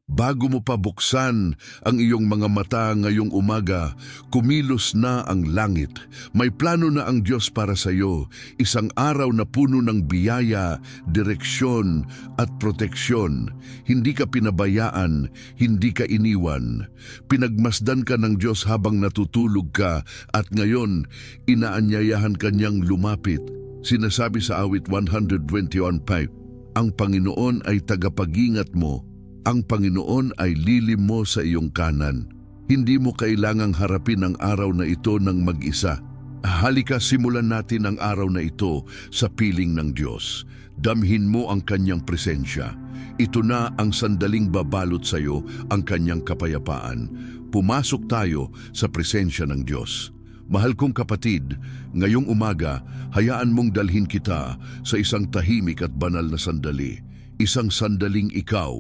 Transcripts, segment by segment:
Bago mo pa buksan ang iyong mga mata ngayong umaga, kumilos na ang langit. May plano na ang Diyos para sa iyo, isang araw na puno ng biyaya, direksyon at proteksyon. Hindi ka pinabayaan, hindi ka iniwan. Pinagmasdan ka ng Diyos habang natutulog ka at ngayon inaanyayahan kanyang lumapit. Sinasabi sa awit 121:5, ang Panginoon ay tagapag-ingat mo. Ang Panginoon ay lilim mo sa iyong kanan. Hindi mo kailangang harapin ang araw na ito ng mag-isa. Halika, simulan natin ang araw na ito sa piling ng Diyos. Damhin mo ang kanyang presensya. Ito na ang sandaling babalot sa iyo ang kanyang kapayapaan. Pumasok tayo sa presensya ng Diyos. Mahal kong kapatid, ngayong umaga, hayaan mong dalhin kita sa isang tahimik at banal na sandali. Isang sandaling ikaw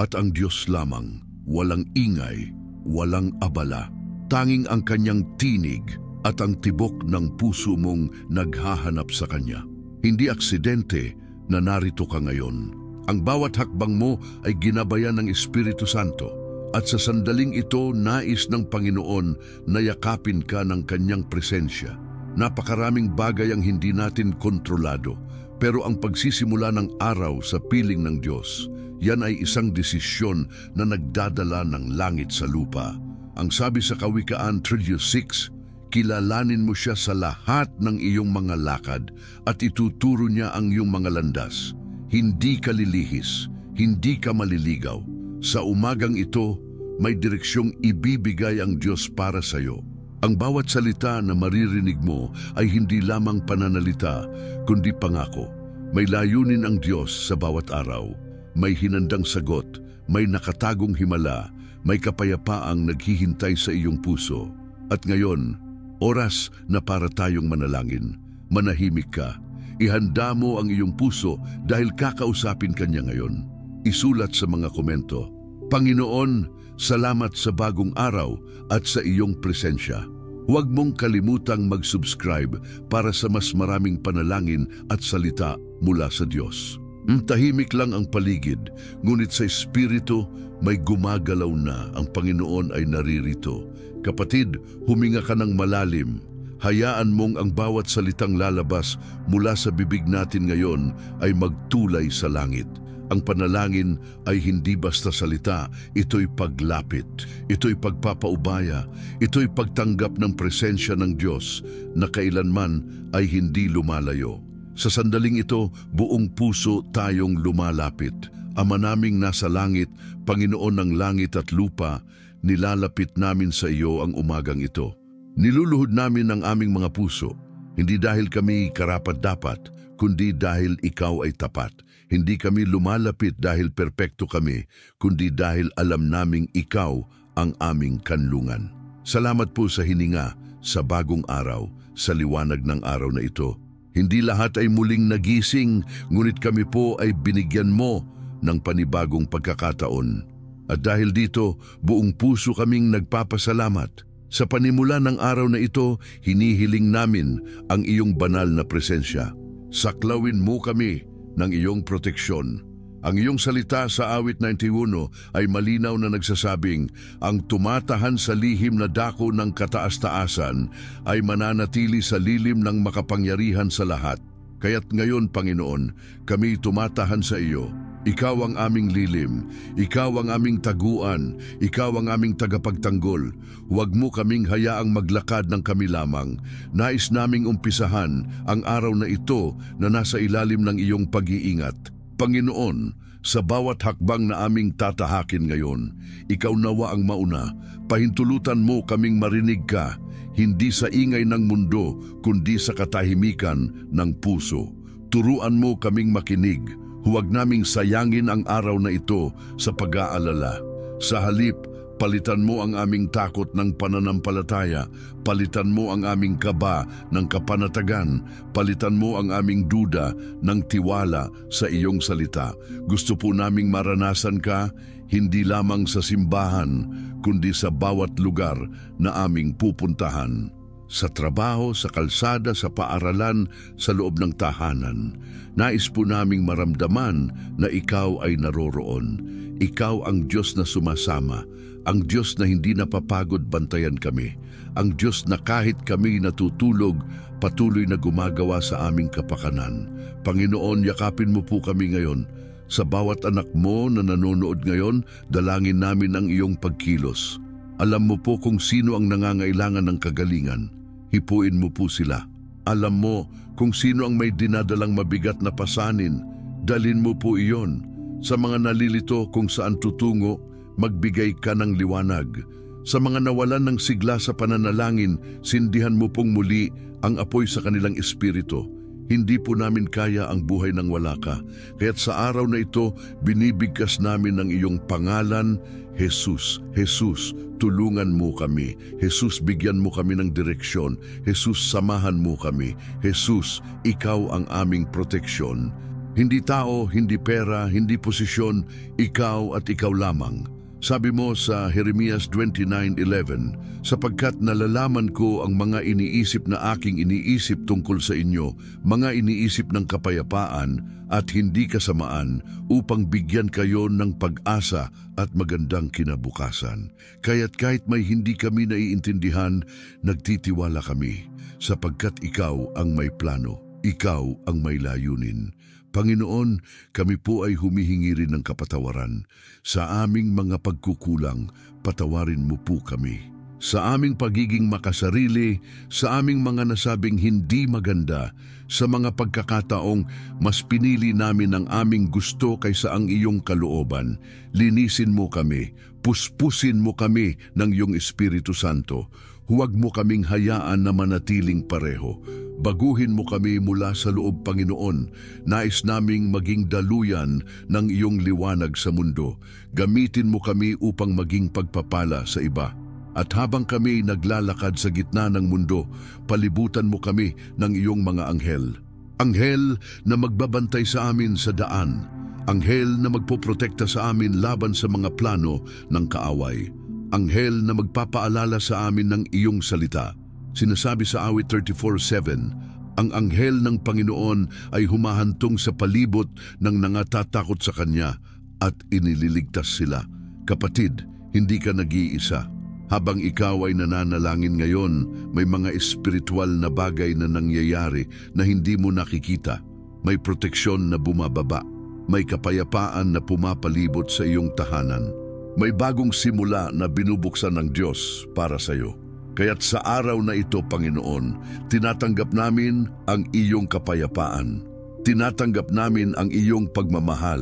at ang Diyos lamang, walang ingay, walang abala. Tanging ang kanyang tinig at ang tibok ng puso mong naghahanap sa kanya. Hindi aksidente na narito ka ngayon. Ang bawat hakbang mo ay ginabayan ng Espiritu Santo. At sa sandaling ito, nais ng Panginoon na yakapin ka ng kanyang presensya. Napakaraming bagay ang hindi natin kontrolado, pero ang pagsisimula ng araw sa piling ng Diyos, yan ay isang desisyon na nagdadala ng langit sa lupa. Ang sabi sa Kawikaan 3:6, kilalanin mo siya sa lahat ng iyong mga lakad at ituturo niya ang iyong mga landas. Hindi ka lilihis, hindi ka maliligaw. Sa umagang ito, may direksyong ibibigay ang Diyos para sa iyo. Ang bawat salita na maririnig mo ay hindi lamang pananalita, kundi pangako. May layunin ang Diyos sa bawat araw. May hinandang sagot, may nakatagong himala, may kapayapaang naghihintay sa iyong puso. At ngayon, oras na para tayong manalangin. Manahimik ka. Ihanda mo ang iyong puso dahil kakausapin kanya ngayon. Isulat sa mga komento, Panginoon, salamat sa bagong araw at sa iyong presensya. Huwag mong kalimutang mag-subscribe para sa mas maraming panalangin at salita mula sa Diyos. Tahimik lang ang paligid, ngunit sa Espiritu may gumagalaw na. Ang Panginoon ay naririto. Kapatid, huminga ka ng malalim. Hayaan mong ang bawat salitang lalabas mula sa bibig natin ngayon ay magtulay sa langit. Ang panalangin ay hindi basta salita, ito'y paglapit, ito'y pagpapaubaya, ito'y pagtanggap ng presensya ng Diyos na kailanman ay hindi lumalayo. Sa sandaling ito, buong puso tayong lumalapit. Ama naming nasa langit, Panginoon ng langit at lupa, nilalapit namin sa iyo ang umagang ito. Niluluhod namin ang aming mga puso, hindi dahil kami karapat-dapat, kundi dahil ikaw ay tapat. Hindi kami lumalapit dahil perpekto kami, kundi dahil alam naming ikaw ang aming kanlungan. Salamat po sa hininga, sa bagong araw, sa liwanag ng araw na ito. Hindi lahat ay muling nagising, ngunit kami po ay binigyan mo ng panibagong pagkakataon. At dahil dito, buong puso kaming nagpapasalamat. Sa panimula ng araw na ito, hinihiling namin ang iyong banal na presensya. Saklawin mo kami ng iyong proteksyon. Ang iyong salita sa awit 91 ay malinaw na nagsasabing, ang tumatahan sa lihim na dako ng kataas-taasan ay mananatili sa lilim ng makapangyarihan sa lahat. Kaya't ngayon, Panginoon, kami tumatahan sa iyo. Ikaw ang aming lilim, ikaw ang aming taguan, ikaw ang aming tagapagtanggol. Huwag mo kaming hayaang maglakad ng kami lamang. Nais naming umpisahan ang araw na ito na nasa ilalim ng iyong pag-iingat. Panginoon, sa bawat hakbang na aming tatahakin ngayon, ikaw nawa ang mauna. Pahintulutan mo kaming marinig ka, hindi sa ingay ng mundo, kundi sa katahimikan ng puso. Turuan mo kaming makinig. Huwag naming sayangin ang araw na ito sa pag-aalala. Sa halip, palitan mo ang aming takot ng pananampalataya, palitan mo ang aming kaba ng kapanatagan, palitan mo ang aming duda ng tiwala sa iyong salita. Gusto po naming maranasan ka, hindi lamang sa simbahan, kundi sa bawat lugar na aming pupuntahan. Sa trabaho, sa kalsada, sa paaralan, sa loob ng tahanan. Nais po naming maramdaman na ikaw ay naroroon. Ikaw ang Diyos na sumasama, ang Diyos na hindi napapagod bantayan kami, ang Diyos na kahit kami natutulog, patuloy na gumagawa sa aming kapakanan. Panginoon, yakapin mo po kami ngayon. Sa bawat anak mo na nanonood ngayon, dalangin namin ang iyong pagkilos. Alam mo po kung sino ang nangangailangan ng kagalingan. Hipuin mo po sila. Alam mo kung sino ang may dinadalang mabigat na pasanin. Dalhin mo po iyon. Sa mga nalilito kung saan tutungo, magbigay ka ng liwanag. Sa mga nawalan ng sigla sa pananalangin, sindihan mo pong muli ang apoy sa kanilang espiritu. Hindi po namin kaya ang buhay ng wala ka. Kaya't sa araw na ito, binibigkas namin ang iyong pangalan, Jesus. Jesus, tulungan mo kami. Jesus, bigyan mo kami ng direksyon. Jesus, samahan mo kami. Jesus, ikaw ang aming proteksyon. Hindi tao, hindi pera, hindi posisyon, ikaw at ikaw lamang. Sabi mo sa Jeremias 29:11, sapagkat nalalaman ko ang mga iniisip na aking iniisip tungkol sa inyo, mga iniisip ng kapayapaan at hindi kasamaan, upang bigyan kayo ng pag-asa at magandang kinabukasan. Kaya't kahit may hindi kami naiintindihan, nagtitiwala kami, sapagkat ikaw ang may plano, ikaw ang may layunin. Panginoon, kami po ay humihingi rin ng kapatawaran. Sa aming mga pagkukulang, patawarin mo po kami. Sa aming pagiging makasarili, sa aming mga nasabing hindi maganda, sa mga pagkakataong mas pinili namin ang aming gusto kaysa ang iyong kalooban, linisin mo kami, puspusin mo kami ng iyong Espiritu Santo. Huwag mo kaming hayaan na manatiling pareho. Baguhin mo kami mula sa loob, Panginoon. Nais naming maging daluyan ng iyong liwanag sa mundo. Gamitin mo kami upang maging pagpapala sa iba. At habang kami naglalakad sa gitna ng mundo, palibutan mo kami ng iyong mga anghel. Anghel na magbabantay sa amin sa daan. Anghel na magpoprotekta sa amin laban sa mga plano ng kaaway. Anghel na magpapaalala sa amin ng iyong salita. Sinasabi sa awit 34:7, ang anghel ng Panginoon ay humahantong sa palibot ng nangatatakot sa Kanya at inililigtas sila. Kapatid, hindi ka nag-iisa. Habang ikaw ay nananalangin ngayon, may mga espiritual na bagay na nangyayari na hindi mo nakikita. May proteksyon na bumababa. May kapayapaan na pumapalibot sa iyong tahanan. May bagong simula na binubuksan ng Diyos para sa iyo. Kaya't sa araw na ito, Panginoon, tinatanggap namin ang iyong kapayapaan. Tinatanggap namin ang iyong pagmamahal.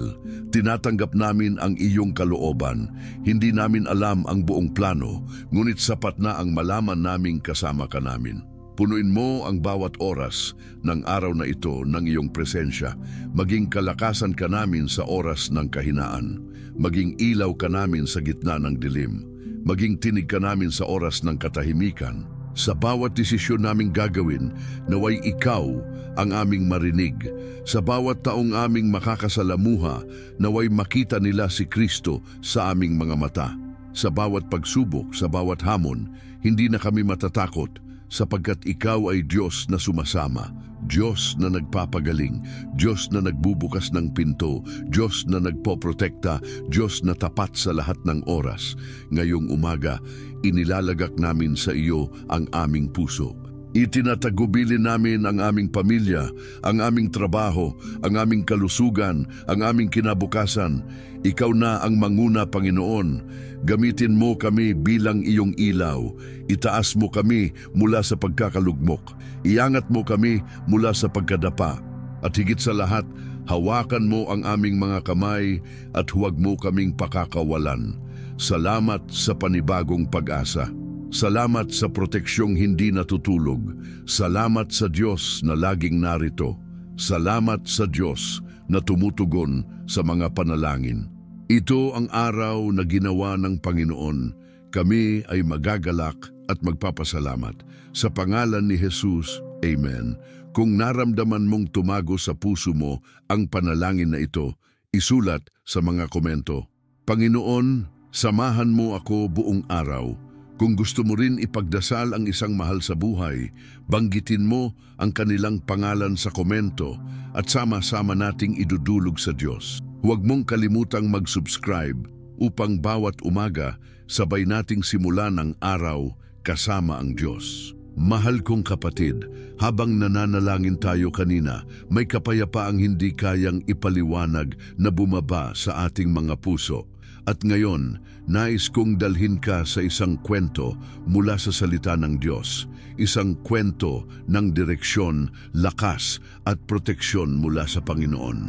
Tinatanggap namin ang iyong kalooban. Hindi namin alam ang buong plano, ngunit sapat na ang malaman naming kasama ka namin. Punuin mo ang bawat oras ng araw na ito ng iyong presensya. Maging kalakasan ka namin sa oras ng kahinaan. Maging ilaw ka namin sa gitna ng dilim. Maging tinig ka namin sa oras ng katahimikan. Sa bawat desisyon naming gagawin, naway ikaw ang aming marinig. Sa bawat taong aming makakasalamuha, naway makita nila si Kristo sa aming mga mata. Sa bawat pagsubok, sa bawat hamon, hindi na kami matatakot, sapagkat ikaw ay Diyos na sumasama, Diyos na nagpapagaling, Diyos na nagbubukas ng pinto, Diyos na nagpoprotekta, Diyos na tapat sa lahat ng oras. Ngayong umaga, inilalagak namin sa iyo ang aming puso. Itinatagubilin namin ang aming pamilya, ang aming trabaho, ang aming kalusugan, ang aming kinabukasan. Ikaw na ang manguna, Panginoon. Gamitin mo kami bilang iyong ilaw. Itaas mo kami mula sa pagkakalugmok. Iangat mo kami mula sa pagkadapa. At higit sa lahat, hawakan mo ang aming mga kamay at huwag mo kaming pakakawalan. Salamat sa panibagong pag-asa. Salamat sa proteksyong hindi natutulog. Salamat sa Diyos na laging narito. Salamat sa Diyos na tumutugon sa mga panalangin. Ito ang araw na ginawa ng Panginoon. Kami ay magagalak at magpapasalamat. Sa pangalan ni Jesus, Amen. Kung naramdaman mong tumago sa puso mo ang panalangin na ito, isulat sa mga komento. Panginoon, samahan mo ako buong araw. Kung gusto mo rin ipagdasal ang isang mahal sa buhay, banggitin mo ang kanilang pangalan sa komento at sama-sama nating idudulog sa Diyos. Huwag mong kalimutang mag-subscribe upang bawat umaga sabay nating simulan ang araw kasama ang Diyos. Mahal kong kapatid, habang nananalangin tayo kanina, may kapayapaang hindi kayang ipaliwanag na bumaba sa ating mga puso. At ngayon, nais kong dalhin ka sa isang kwento mula sa salita ng Diyos. Isang kwento ng direksyon, lakas at proteksyon mula sa Panginoon.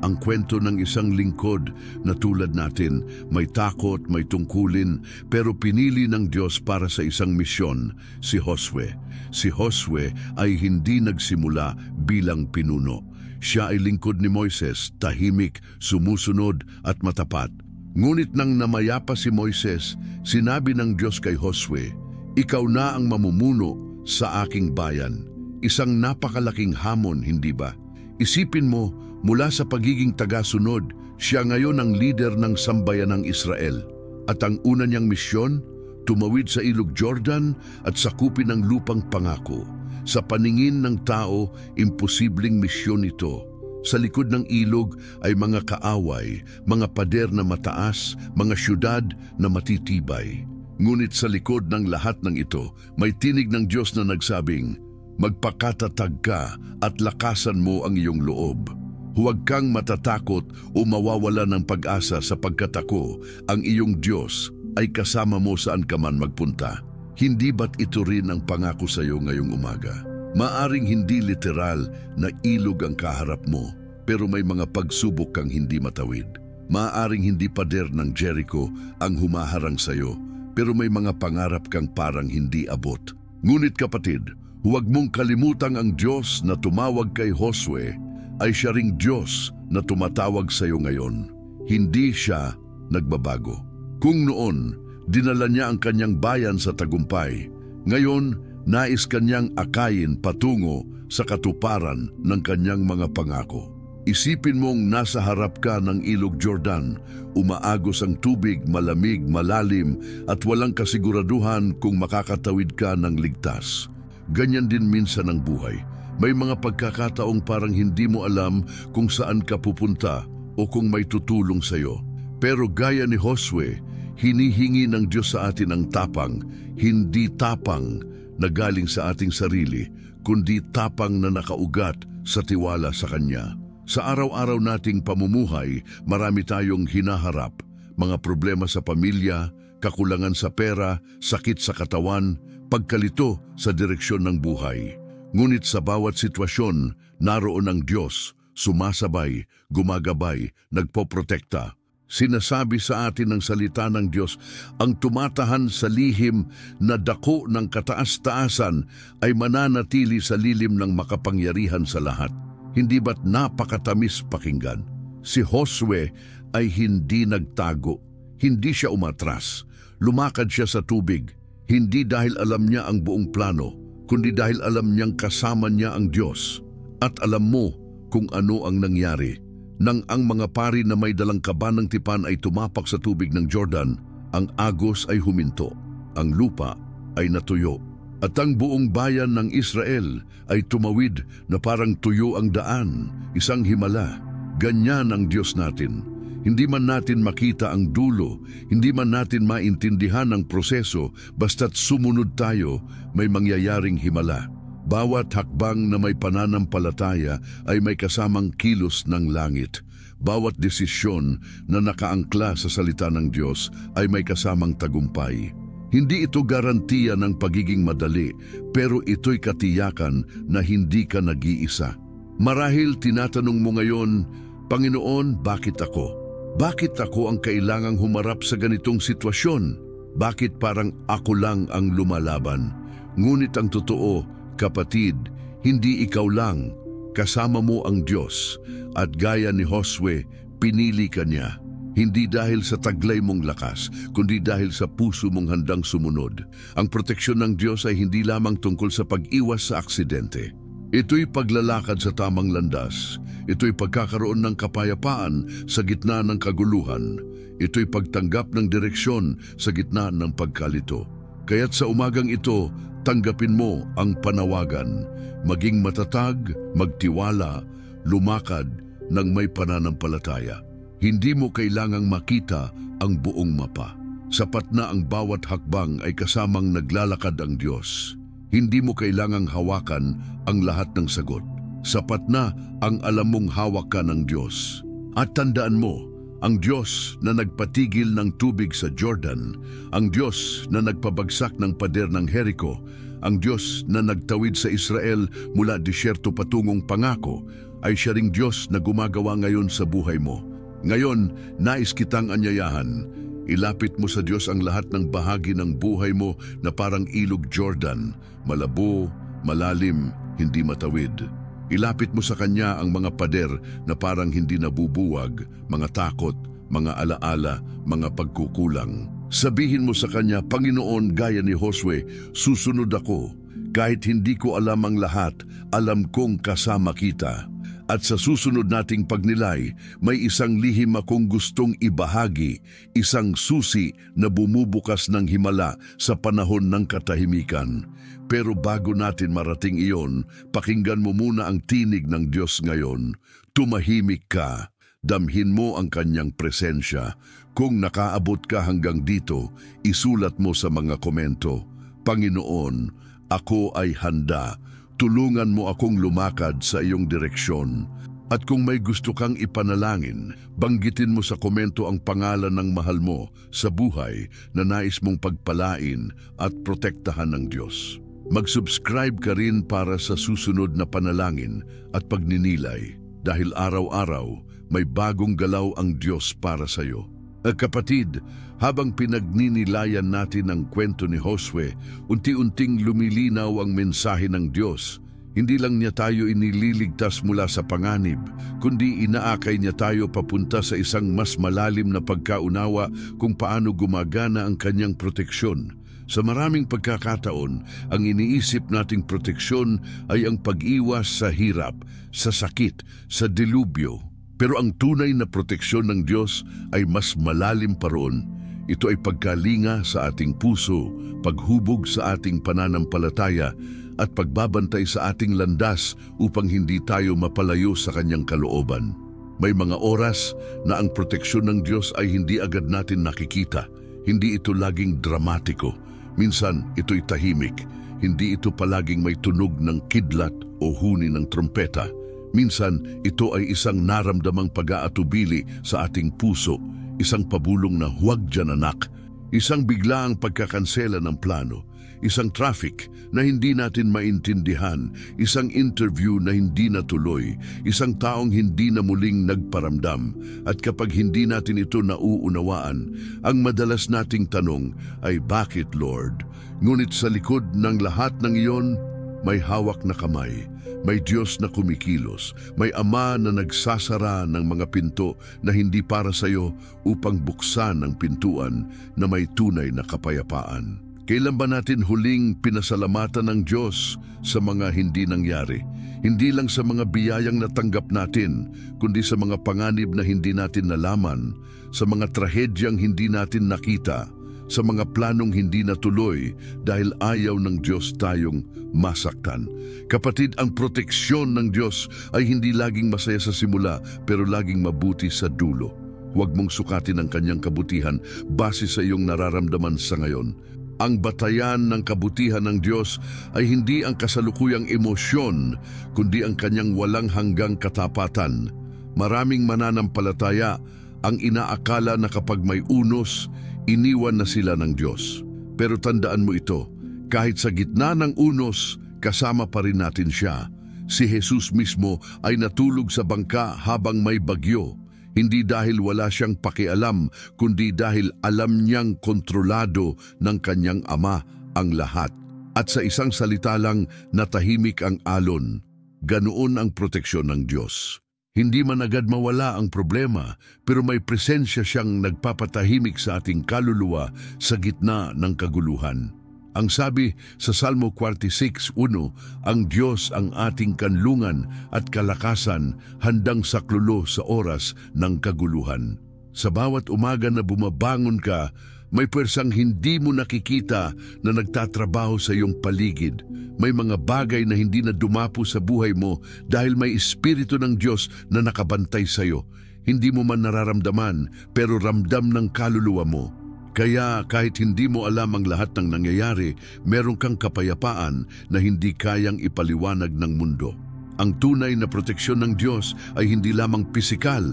Ang kwento ng isang lingkod na tulad natin, may takot, may tungkulin, pero pinili ng Diyos para sa isang misyon, si Josue. Si Josue ay hindi nagsimula bilang pinuno. Siya ay lingkod ni Moises, tahimik, sumusunod at matapat. Ngunit nang namayapa si Moises, sinabi ng Diyos kay Josue, "Ikaw na ang mamumuno sa aking bayan." Isang napakalaking hamon, hindi ba? Isipin mo, mula sa pagiging tagasunod, siya ngayon ang leader ng sambayanang Israel. At ang una niyang misyon, tumawid sa ilog Jordan at sakupin ang lupang pangako. Sa paningin ng tao, imposibleng misyon ito. Sa likod ng ilog ay mga kaaway, mga pader na mataas, mga syudad na matitibay. Ngunit sa likod ng lahat ng ito, may tinig ng Diyos na nagsabing, "Magpakatatag ka at lakasan mo ang iyong loob. Huwag kang matatakot o mawawala ng pag-asa sapagkat ako, ang iyong Diyos, ay kasama mo saan ka man magpunta." Hindi ba't ito rin ang pangako sa iyo ngayong umaga? Maaring hindi literal na ilog ang kaharap mo, pero may mga pagsubok kang hindi matawid. Maaring hindi pader ng Jericho ang humaharang sa iyo, pero may mga pangarap kang parang hindi abot. Ngunit kapatid, huwag mong kalimutang ang Diyos na tumawag kay Josue ay siya ring Diyos na tumatawag sa iyo ngayon. Hindi siya nagbabago. Kung noon, dinala niya ang kanyang bayan sa tagumpay, ngayon, nais kanyang akayin patungo sa katuparan ng kanyang mga pangako. Isipin mong nasa harap ka ng ilog Jordan, umaagos ang tubig, malamig, malalim at walang kasiguraduhan kung makakatawid ka ng ligtas. Ganyan din minsan ang buhay. May mga pagkakataong parang hindi mo alam kung saan ka pupunta o kung may tutulong sa iyo. Pero gaya ni Josue, hinihingi ng Diyos sa atin ang tapang, hindi tapang na galing sa ating sarili, kundi tapang na nakaugat sa tiwala sa Kanya. Sa araw-araw nating pamumuhay, marami tayong hinaharap, mga problema sa pamilya, kakulangan sa pera, sakit sa katawan, pagkalito sa direksyon ng buhay. Ngunit sa bawat sitwasyon, naroon ang Diyos, sumasabay, gumagabay, nagpoprotekta. Sinasabi sa atin ng salita ng Diyos, ang tumatahan sa lihim na dako ng kataas-taasan ay mananatili sa lilim ng makapangyarihan sa lahat. Hindi ba't napakatamis pakinggan? Si Josue ay hindi nagtago, hindi siya umatras. Lumakad siya sa tubig, hindi dahil alam niya ang buong plano, kundi dahil alam niyang kasama niya ang Diyos. At alam mo kung ano ang nangyari. Nang ang mga pari na may dalang kaban ng tipan ay tumapak sa tubig ng Jordan, ang agos ay huminto, ang lupa ay natuyo, at ang buong bayan ng Israel ay tumawid na parang tuyo ang daan, isang himala. Ganyan ang Diyos natin. Hindi man natin makita ang dulo, hindi man natin maintindihan ang proseso, basta't sumunod tayo, may mangyayaring himala. Bawat hakbang na may pananampalataya ay may kasamang kilos ng langit. Bawat desisyon na nakaangkla sa salita ng Diyos ay may kasamang tagumpay. Hindi ito garantiya ng pagiging madali, pero ito'y katiyakan na hindi ka nag-iisa. Marahil tinatanong mo ngayon, "Panginoon, bakit ako? Bakit ako ang kailangang humarap sa ganitong sitwasyon? Bakit parang ako lang ang lumalaban?" Ngunit ang totoo, kapatid, hindi ikaw lang, kasama mo ang Diyos, at gaya ni Josue, pinili ka niya. Hindi dahil sa taglay mong lakas, kundi dahil sa puso mong handang sumunod. Ang proteksyon ng Diyos ay hindi lamang tungkol sa pag-iwas sa aksidente. Ito'y paglalakad sa tamang landas. Ito'y pagkakaroon ng kapayapaan sa gitna ng kaguluhan. Ito'y pagtanggap ng direksyon sa gitna ng pagkalito. Kaya't sa umagang ito, tanggapin mo ang panawagan, maging matatag, magtiwala, lumakad ng may pananampalataya. Hindi mo kailangang makita ang buong mapa. Sapat na ang bawat hakbang ay kasamang naglalakad ang Diyos. Hindi mo kailangang hawakan ang lahat ng sagot. Sapat na ang alam mong hawak ka ng Diyos. At tandaan mo, ang Diyos na nagpatigil ng tubig sa Jordan, ang Diyos na nagpabagsak ng pader ng Jericho, ang Diyos na nagtawid sa Israel mula disyerto patungong pangako, ay siya ring Diyos na gumagawa ngayon sa buhay mo. Ngayon, nais kitang anyayahan. Ilapit mo sa Diyos ang lahat ng bahagi ng buhay mo na parang ilog Jordan, malabo, malalim, hindi matawid. Ilapit mo sa Kanya ang mga pader na parang hindi nabubuwag, mga takot, mga alaala, mga pagkukulang. Sabihin mo sa Kanya, Panginoon, gaya ni Josue, susunod ako. Kahit hindi ko alam ang lahat, alam kong kasama kita. At sa susunod nating pagnilay, may isang lihim akong gustong ibahagi, isang susi na bumubukas ng himala sa panahon ng katahimikan. Pero bago natin marating iyon, pakinggan mo muna ang tinig ng Diyos ngayon. Tumahimik ka, damhin mo ang Kanyang presensya. Kung nakaabot ka hanggang dito, isulat mo sa mga komento, Panginoon, ako ay handa. Tulungan mo akong lumakad sa iyong direksyon. At kung may gusto kang ipanalangin, banggitin mo sa komento ang pangalan ng mahal mo sa buhay na nais mong pagpalain at protektahan ng Diyos. Mag-subscribe ka rin para sa susunod na panalangin at pagninilay dahil araw-araw may bagong galaw ang Diyos para sa iyo. Kapatid, habang pinagninilayan natin ang kwento ni Josue, unti-unting lumilinaw ang mensahe ng Diyos. Hindi lang niya tayo inililigtas mula sa panganib, kundi inaakay niya tayo papunta sa isang mas malalim na pagkaunawa kung paano gumagana ang Kanyang proteksyon. Sa maraming pagkakataon, ang iniisip nating proteksyon ay ang pag-iwas sa hirap, sa sakit, sa dilubyo. Pero ang tunay na proteksyon ng Diyos ay mas malalim pa roon. Ito ay pagkalinga sa ating puso, paghubog sa ating pananampalataya, at pagbabantay sa ating landas upang hindi tayo mapalayo sa Kanyang kalooban. May mga oras na ang proteksyon ng Diyos ay hindi agad natin nakikita. Hindi ito laging dramatiko. Minsan ito'y tahimik. Hindi ito palaging may tunog ng kidlat o huni ng trompeta. Minsan, ito ay isang naramdamang pag-aatubili sa ating puso, isang pabulong na huwag dyan anak, isang biglaang pagkakansela ng plano, isang traffic na hindi natin maintindihan, isang interview na hindi natuloy, isang taong hindi na muling nagparamdam. At kapag hindi natin ito nauunawaan, ang madalas nating tanong ay, bakit Lord? Ngunit sa likod ng lahat ng iyon, may hawak na kamay. May Diyos na kumikilos, may Ama na nagsasara ng mga pinto na hindi para sa iyo upang buksan ang pintuan na may tunay na kapayapaan. Kailan ba natin huling pinasalamatan ng Diyos sa mga hindi nangyari? Hindi lang sa mga biyayang natanggap natin, kundi sa mga panganib na hindi natin nalaman, sa mga trahedyang hindi natin nakita, sa mga planong hindi natuloy dahil ayaw ng Diyos tayong masaktan. Kapatid, ang proteksyon ng Diyos ay hindi laging masaya sa simula pero laging mabuti sa dulo. Huwag mong sukatin ang Kanyang kabutihan base sa iyong nararamdaman sa ngayon. Ang batayan ng kabutihan ng Diyos ay hindi ang kasalukuyang emosyon, kundi ang Kanyang walang hanggang katapatan. Maraming mananampalataya ang inaakala na kapag may unos, iniwan na sila ng Diyos. Pero tandaan mo ito, kahit sa gitna ng unos, kasama pa rin natin siya. Si Jesus mismo ay natulog sa bangka habang may bagyo. Hindi dahil wala siyang pakialam, kundi dahil alam niyang kontrolado ng Kanyang Ama ang lahat. At sa isang salita lang, natahimik ang alon. Ganoon ang proteksyon ng Diyos. Hindi man agad mawala ang problema, pero may presensya siyang nagpapatahimik sa ating kaluluwa sa gitna ng kaguluhan. Ang sabi sa Salmo 46:1, ang Diyos ang ating kanlungan at kalakasan, handang saklulo sa oras ng kaguluhan. Sa bawat umaga na bumabangon ka, may pwersang hindi mo nakikita na nagtatrabaho sa iyong paligid. May mga bagay na hindi na dumapo sa buhay mo dahil may Espiritu ng Diyos na nakabantay sa iyo. hindi mo man nararamdaman pero ramdam ng kaluluwa mo. Kaya kahit hindi mo alam ang lahat ng nangyayari, meron kang kapayapaan na hindi kayang ipaliwanag ng mundo. Ang tunay na proteksyon ng Diyos ay hindi lamang pisikal.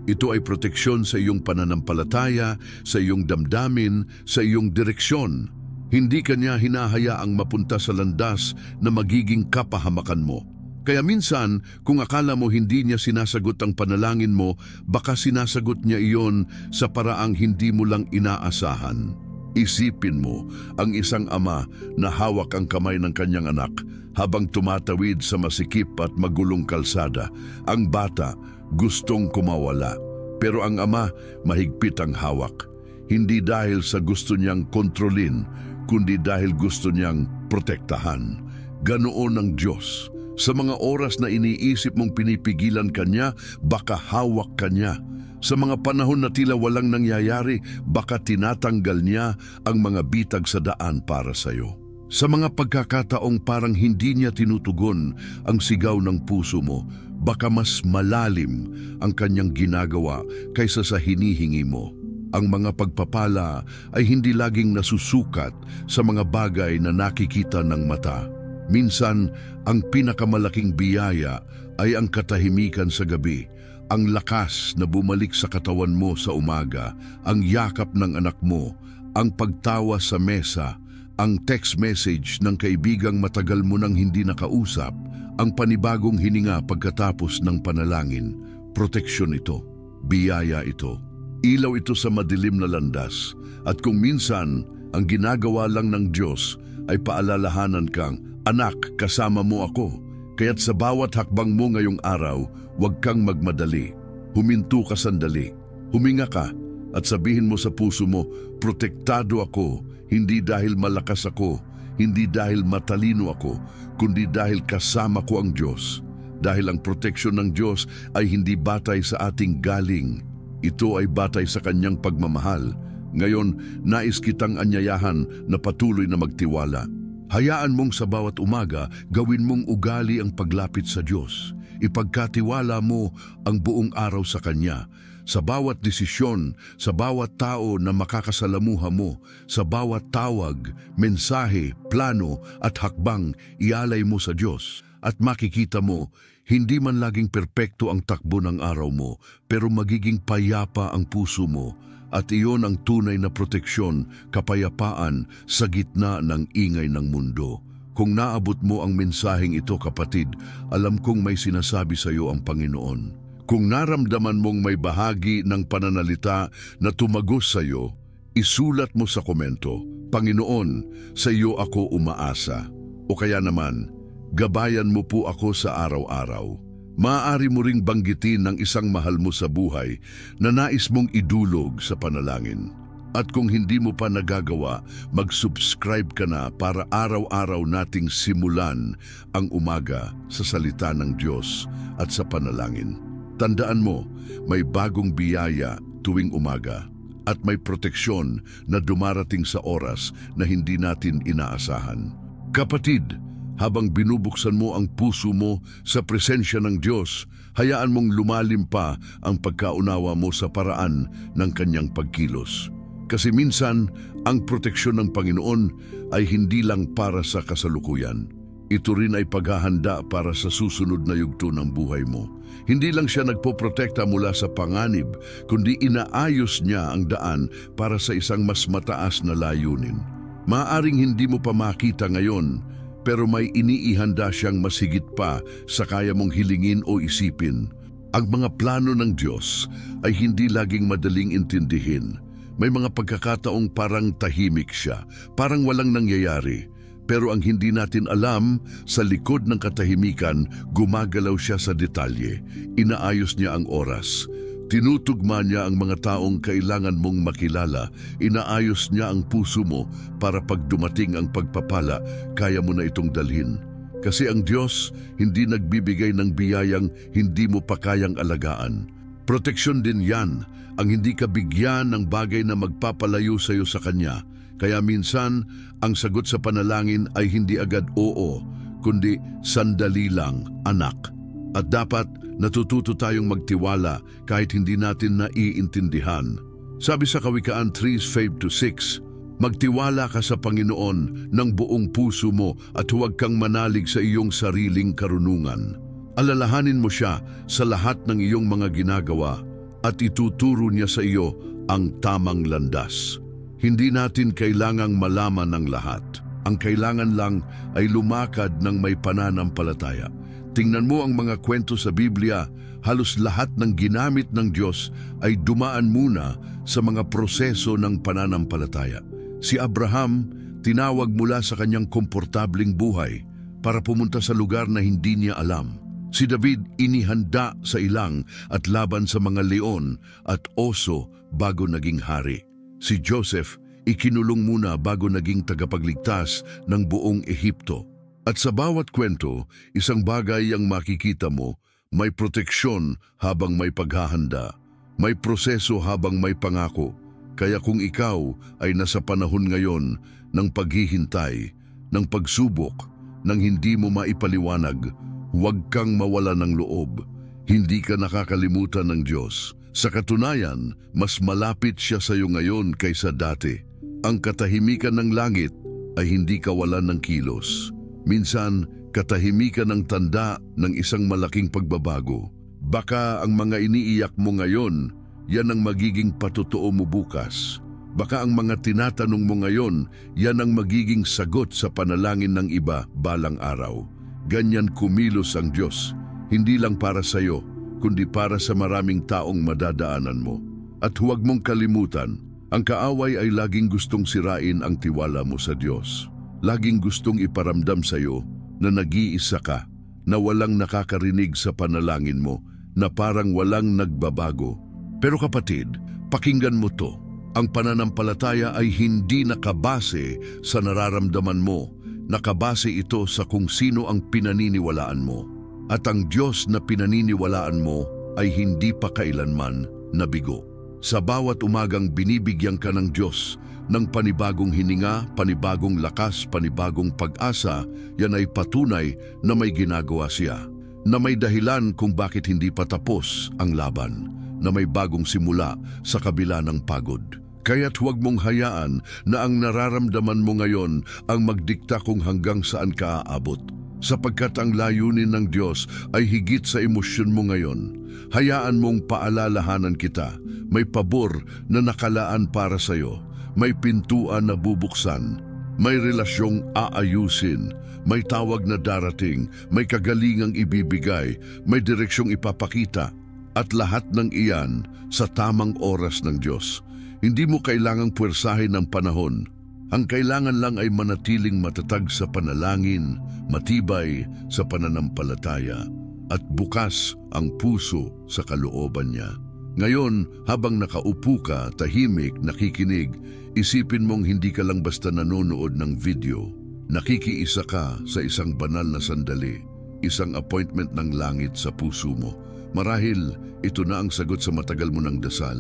Ito ay proteksyon sa iyong pananampalataya, sa iyong damdamin, sa iyong direksyon. Hindi kanya hinahayaang mapunta sa landas na magiging kapahamakan mo. Kaya minsan, kung akala mo hindi niya sinasagot ang panalangin mo, baka sinasagot niya iyon sa paraang hindi mo lang inaasahan. Isipin mo ang isang ama na hawak ang kamay ng kanyang anak habang tumatawid sa masikip at magulong kalsada. Ang bata gustong kumawala, pero ang ama mahigpit ang hawak. Hindi dahil sa gusto niyang kontrolin, kundi dahil gusto niyang protektahan. Ganoon ang Diyos. Sa mga oras na iniisip mong pinipigilan kanya, baka hawak kanya. Sa mga panahon na tila walang nangyayari, baka tinatanggal niya ang mga bitag sa daan para sa iyo. Sa mga pagkakataong parang hindi niya tinutugon ang sigaw ng puso mo, baka mas malalim ang kanyang ginagawa kaysa sa hinihingi mo. Ang mga pagpapala ay hindi laging nasusukat sa mga bagay na nakikita ng mata. Minsan, ang pinakamalaking biyaya ay ang katahimikan sa gabi, ang lakas na bumalik sa katawan mo sa umaga, ang yakap ng anak mo, ang pagtawa sa mesa, ang text message ng kaibigang matagal mo nang hindi nakausap, ang panibagong hininga pagkatapos ng panalangin. Proteksyon ito, biyaya ito, ilaw ito sa madilim na landas. At kung minsan, ang ginagawa lang ng Diyos ay paalalahanan kang, anak, kasama mo ako. Kaya't sa bawat hakbang mo ngayong araw, huwag kang magmadali. Huminto ka sandali. Huminga ka at sabihin mo sa puso mo, protektado ako, hindi dahil malakas ako, hindi dahil matalino ako, kundi dahil kasama ko ang Diyos. Dahil ang proteksyon ng Diyos ay hindi batay sa ating galing. Ito ay batay sa kanyang pagmamahal. Ngayon, nais kitang anyayahan na patuloy na magtiwala. Hayaan mong sa bawat umaga, gawin mong ugali ang paglapit sa Diyos. Ipagkatiwala mo ang buong araw sa Kanya. Sa bawat desisyon, sa bawat tao na makakasalamuha mo, sa bawat tawag, mensahe, plano at hakbang, ialay mo sa Diyos. At makikita mo, hindi man laging perpekto ang takbo ng araw mo, pero magiging payapa ang puso mo. At iyon ang tunay na proteksyon, kapayapaan sa gitna ng ingay ng mundo. Kung naabot mo ang mensaheng ito, kapatid, alam kong may sinasabi sa iyo ang Panginoon. Kung naramdaman mong may bahagi ng pananalita na tumagos sa iyo, isulat mo sa komento, Panginoon, sa iyo ako umaasa. O kaya naman, gabayan mo po ako sa araw-araw. Maaari mo ring banggitin ng isang mahal mo sa buhay na nais mong idulog sa panalangin. At kung hindi mo pa nagagawa, mag-subscribe ka na para araw-araw nating simulan ang umaga sa salita ng Diyos at sa panalangin. Tandaan mo, may bagong biyaya tuwing umaga at may proteksyon na dumarating sa oras na hindi natin inaasahan. Kapatid, habang binubuksan mo ang puso mo sa presensya ng Diyos, hayaan mong lumalim pa ang pagkaunawa mo sa paraan ng kanyang pagkilos. Kasi minsan, ang proteksyon ng Panginoon ay hindi lang para sa kasalukuyan. Ito rin ay paghahanda para sa susunod na yugto ng buhay mo. Hindi lang siya nagpoprotekta mula sa panganib, kundi inaayos niya ang daan para sa isang mas mataas na layunin. Maaaring hindi mo pa makita ngayon, pero may iniihanda siyang mas higit pa sa kaya mong hilingin o isipin. Ang mga plano ng Diyos ay hindi laging madaling intindihin. May mga pagkakataong parang tahimik siya, parang walang nangyayari. Pero ang hindi natin alam, sa likod ng katahimikan, gumagalaw siya sa detalye. Inaayos niya ang oras. Tinutugma niya ang mga taong kailangan mong makilala. Inaayos niya ang puso mo para pag dumating ang pagpapala, kaya mo na itong dalhin. Kasi ang Diyos hindi nagbibigay ng biyayang hindi mo pa kayang alagaan. Proteksyon din yan, ang hindi ka bigyan ng bagay na magpapalayo sa iyo sa Kanya. Kaya minsan, ang sagot sa panalangin ay hindi agad oo, kundi sandali lang, anak. At dapat natututo tayong magtiwala kahit hindi natin naiintindihan. Sabi sa Kawikaan 3:5-6, magtiwala ka sa Panginoon ng buong puso mo at huwag kang manalig sa iyong sariling karunungan. Alalahanin mo siya sa lahat ng iyong mga ginagawa at ituturo niya sa iyo ang tamang landas. Hindi natin kailangang malaman ng lahat. Ang kailangan lang ay lumakad ng may pananampalataya. Tingnan mo ang mga kwento sa Biblia, halos lahat ng ginamit ng Diyos ay dumaan muna sa mga proseso ng pananampalataya. Si Abraham, tinawag mula sa kanyang komportabling buhay para pumunta sa lugar na hindi niya alam. Si David, inihanda sa ilang at laban sa mga leon at oso bago naging hari. Si Joseph, ikinulong muna bago naging tagapagligtas ng buong Ehipto. At sa bawat kwento, isang bagay ang makikita mo, may proteksyon habang may paghahanda, may proseso habang may pangako. Kaya kung ikaw ay nasa panahon ngayon ng paghihintay, ng pagsubok, ng hindi mo maipaliwanag, huwag kang mawala ng loob. Hindi ka nakakalimutan ng Diyos. Sa katunayan, mas malapit siya sa iyo ngayon kaysa dati. Ang katahimikan ng langit ay hindi kawalan ng kilos. Minsan, katahimikan ng tanda ng isang malaking pagbabago. Baka ang mga iniiyak mo ngayon, yan ang magiging patotoo mo bukas. Baka ang mga tinatanong mo ngayon, yan ang magiging sagot sa panalangin ng iba balang araw. Ganyan kumilos ang Diyos, hindi lang para sa iyo, kundi para sa maraming taong madadaanan mo. At huwag mong kalimutan, ang kaaway ay laging gustong sirain ang tiwala mo sa Diyos. Laging gustong iparamdam sa iyo na nag-iisa ka, na walang nakakarinig sa panalangin mo, na parang walang nagbabago. Pero kapatid, pakinggan mo to. Ang pananampalataya ay hindi nakabase sa nararamdaman mo. Nakabase ito sa kung sino ang pinaniniwalaan mo. At ang Diyos na pinaniniwalaan mo ay hindi pa kailanman nabigo. Sa bawat umagang binibigyan ka ng Diyos ng panibagong hininga, panibagong lakas, panibagong pag-asa, yan ay patunay na may ginagawa siya, na may dahilan kung bakit hindi pa tapos ang laban, na may bagong simula sa kabila ng pagod. Kaya't huwag mong hayaan na ang nararamdaman mo ngayon ang magdikta kung hanggang saan ka aabot. Sapagkat ang layunin ng Diyos ay higit sa emosyon mo ngayon. Hayaan mong paalalahanan kita, may pabor na nakalaan para sa iyo. May pintuan na bubuksan, may relasyong aayusin, may tawag na darating, may kagalingang ibibigay, may direksyong ipapakita, at lahat ng iyan sa tamang oras ng Diyos. Hindi mo kailangang puwersahin ng panahon. Ang kailangan lang ay manatiling matatag sa panalangin, matibay sa pananampalataya, at bukas ang puso sa kalooban niya. Ngayon, habang nakaupo ka, tahimik, nakikinig, isipin mong hindi ka lang basta nanonood ng video. Nakikiisa ka sa isang banal na sandali, isang appointment ng langit sa puso mo. Marahil, ito na ang sagot sa matagal mo ng dasal.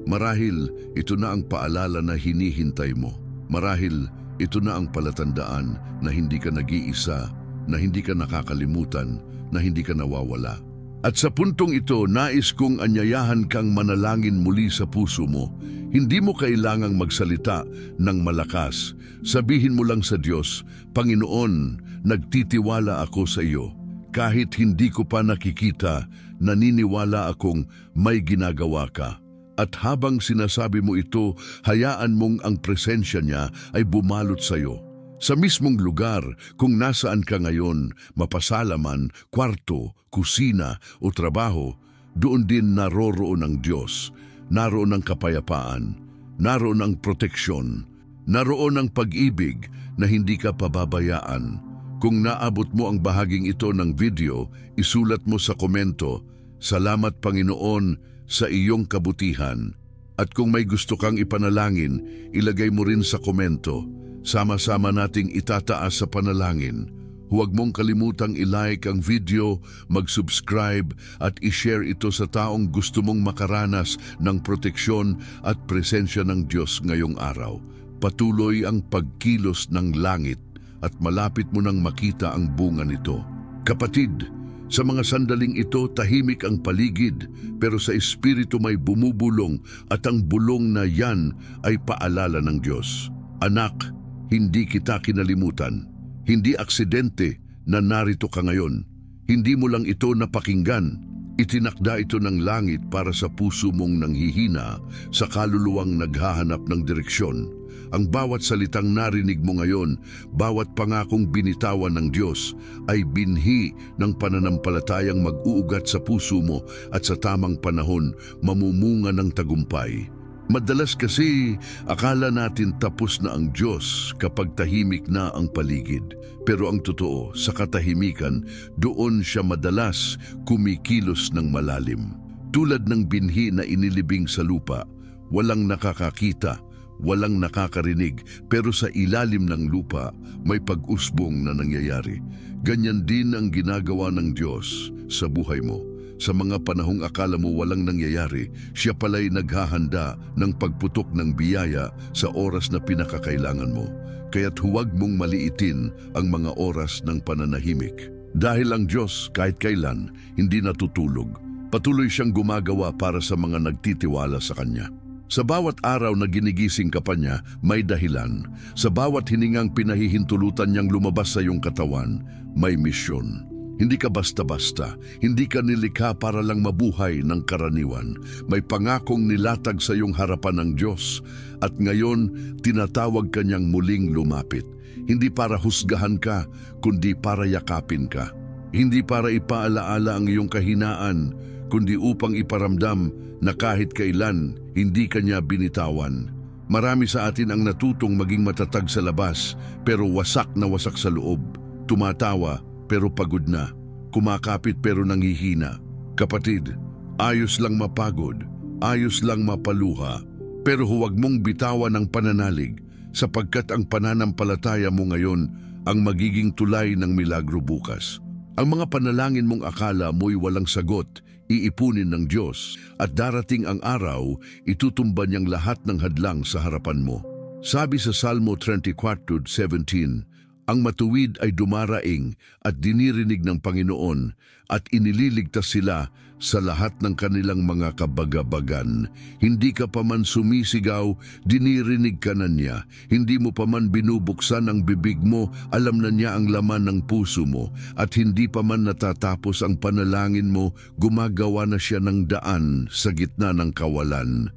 Marahil, ito na ang paalala na hinihintay mo. Marahil, ito na ang palatandaan na hindi ka nag-iisa, na hindi ka nakakalimutan, na hindi ka nawawala. At sa puntong ito, nais kong anyayahan kang manalangin muli sa puso mo. Hindi mo kailangang magsalita ng malakas. Sabihin mo lang sa Diyos, Panginoon, nagtitiwala ako sa iyo. Kahit hindi ko pa nakikita, naniniwala akong may ginagawa ka. At habang sinasabi mo ito, hayaan mong ang presensya niya ay bumalot sa iyo. Sa mismong lugar, kung nasaan ka ngayon, mapasalaman, kwarto, kusina o trabaho, doon din naroroon ang Diyos. Naroon ang kapayapaan, naroon ang proteksyon, naroon ang pag-ibig na hindi ka pababayaan. Kung naabot mo ang bahaging ito ng video, isulat mo sa komento, "Salamat Panginoon sa iyong kabutihan." At kung may gusto kang ipanalangin, ilagay mo rin sa komento. Sama-sama nating itataas sa panalangin. Huwag mong kalimutang i-like ang video, mag-subscribe at i-share ito sa taong gusto mong makaranas ng proteksyon at presensya ng Diyos ngayong araw. Patuloy ang pagkilos ng langit at malapit mo nang makita ang bunga nito. Kapatid, Sa mga sandaling ito, tahimik ang paligid, pero sa espiritu may bumubulong at ang bulong na yan ay paalala ng Diyos. Anak, hindi kita kinalimutan. Hindi aksidente na narito ka ngayon. Hindi mo lang ito napakinggan. Itinakda ito ng langit para sa puso mong nanghihina, sa kaluluwang naghahanap ng direksyon. Ang bawat salitang narinig mo ngayon, bawat pangakong binitawan ng Diyos, ay binhi ng pananampalatayang mag-uugat sa puso mo at sa tamang panahon mamumunga ng tagumpay. Madalas kasi akala natin tapos na ang Diyos kapag tahimik na ang paligid. Pero ang totoo, sa katahimikan, doon siya madalas kumikilos ng malalim. Tulad ng binhi na inilibing sa lupa, walang nakakakita, walang nakakarinig, pero sa ilalim ng lupa may pag-usbong na nangyayari. Ganyan din ang ginagawa ng Diyos sa buhay mo. Sa mga panahong akala mo walang nangyayari, siya pala'y naghahanda ng pagputok ng biyaya sa oras na pinakakailangan mo. Kaya't huwag mong maliitin ang mga oras ng pananahimik. Dahil ang Diyos kahit kailan hindi natutulog. Patuloy siyang gumagawa para sa mga nagtitiwala sa Kanya. Sa bawat araw na ginigising ka pa niya, may dahilan. Sa bawat hiningang pinahihintulutan niyang lumabas sa iyong katawan, may misyon. Hindi ka basta-basta, hindi ka nilikha para lang mabuhay ng karaniwan. May pangakong nilatag sa iyong harapan ng Diyos at ngayon tinatawag ka niyang muling lumapit. Hindi para husgahan ka, kundi para yakapin ka. Hindi para ipaalaala ang iyong kahinaan, kundi upang iparamdam na kahit kailan hindi ka niya binitawan. Marami sa atin ang natutong maging matatag sa labas pero wasak na wasak sa loob. Tumatawa pero pagod na. Kumakapit pero nanghihina. Kapatid, ayos lang mapagod, ayos lang mapaluha, pero huwag mong bitawan ang pananalig sapagkat ang pananampalataya mo ngayon ang magiging tulay ng milagro bukas. Ang mga panalangin mong akala mo'y walang sagot, iipunin ng Diyos at darating ang araw, itutumba niyang lahat ng hadlang sa harapan mo. Sabi sa Salmo 34:17, ang matuwid ay dumaraing at dinirinig ng Panginoon at inililigtas sila sa lahat ng kanilang mga kabagabagan. Hindi ka pa man sumisigaw, dinirinig ka na niya. Hindi mo pa man binubuksan ang bibig mo, alam na niya ang laman ng puso mo. At hindi pa man natatapos ang panalangin mo, gumagawa na siya ng daan sa gitna ng kawalan.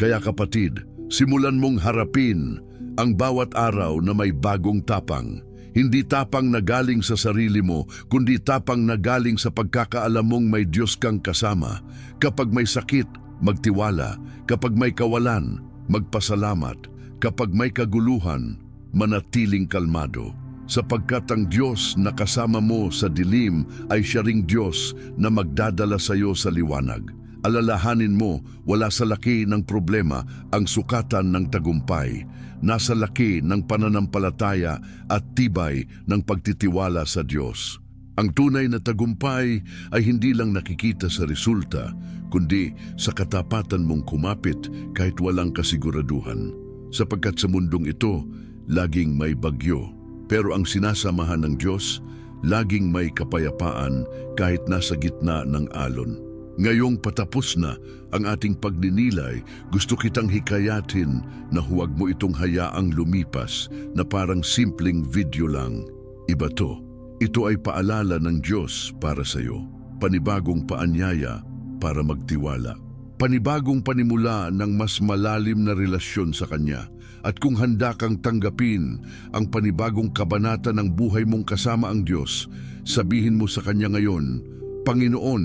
Kaya kapatid, simulan mong harapin ang bawat araw na may bagong tapang. Hindi tapang na galing sa sarili mo, kundi tapang na galing sa pagkakaalam mong may Diyos kang kasama. Kapag may sakit, magtiwala. Kapag may kawalan, magpasalamat. Kapag may kaguluhan, manatiling kalmado. Sapagkat ang Diyos na kasama mo sa dilim ay siya ring Diyos na magdadala sa iyo sa liwanag. Alalahanin mo, wala sa laki ng problema ang sukatan ng tagumpay. Nasa laki ng pananampalataya at tibay ng pagtitiwala sa Diyos. Ang tunay na tagumpay ay hindi lang nakikita sa resulta, kundi sa katapatan mong kumapit kahit walang kasiguraduhan. Sapagkat sa mundong ito, laging may bagyo. Pero ang sinasamahan ng Diyos, laging may kapayapaan kahit nasa gitna ng alon. Ngayong patapos na ang ating pagninilay, gusto kitang hikayatin na huwag mo itong hayaang lumipas na parang simpleng video lang. Iba to. Ito ay paalala ng Diyos para sa iyo. Panibagong paanyaya para magtiwala. Panibagong panimula ng mas malalim na relasyon sa Kanya. At kung handa kang tanggapin ang panibagong kabanata ng buhay mong kasama ang Diyos, sabihin mo sa Kanya ngayon, Panginoon,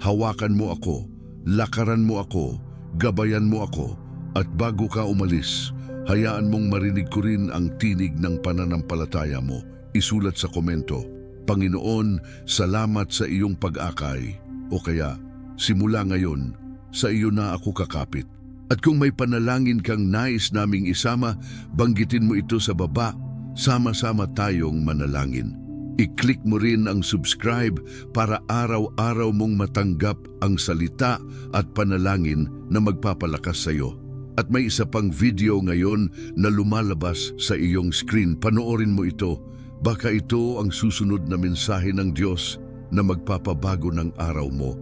hawakan mo ako, lakaran mo ako, gabayan mo ako, at bago ka umalis, hayaan mong marinig ko rin ang tinig ng pananampalataya mo. Isulat sa komento, Panginoon, salamat sa iyong pag-akay. O kaya, simula ngayon, sa iyo na ako kakapit. At kung may panalangin kang nais naming isama, banggitin mo ito sa baba, sama-sama tayong manalangin. I-click mo rin ang subscribe para araw-araw mong matanggap ang salita at panalangin na magpapalakas sa iyo. At may isa pang video ngayon na lumalabas sa iyong screen. Panoorin mo ito. Baka ito ang susunod na mensahe ng Diyos na magpapabago ng araw mo.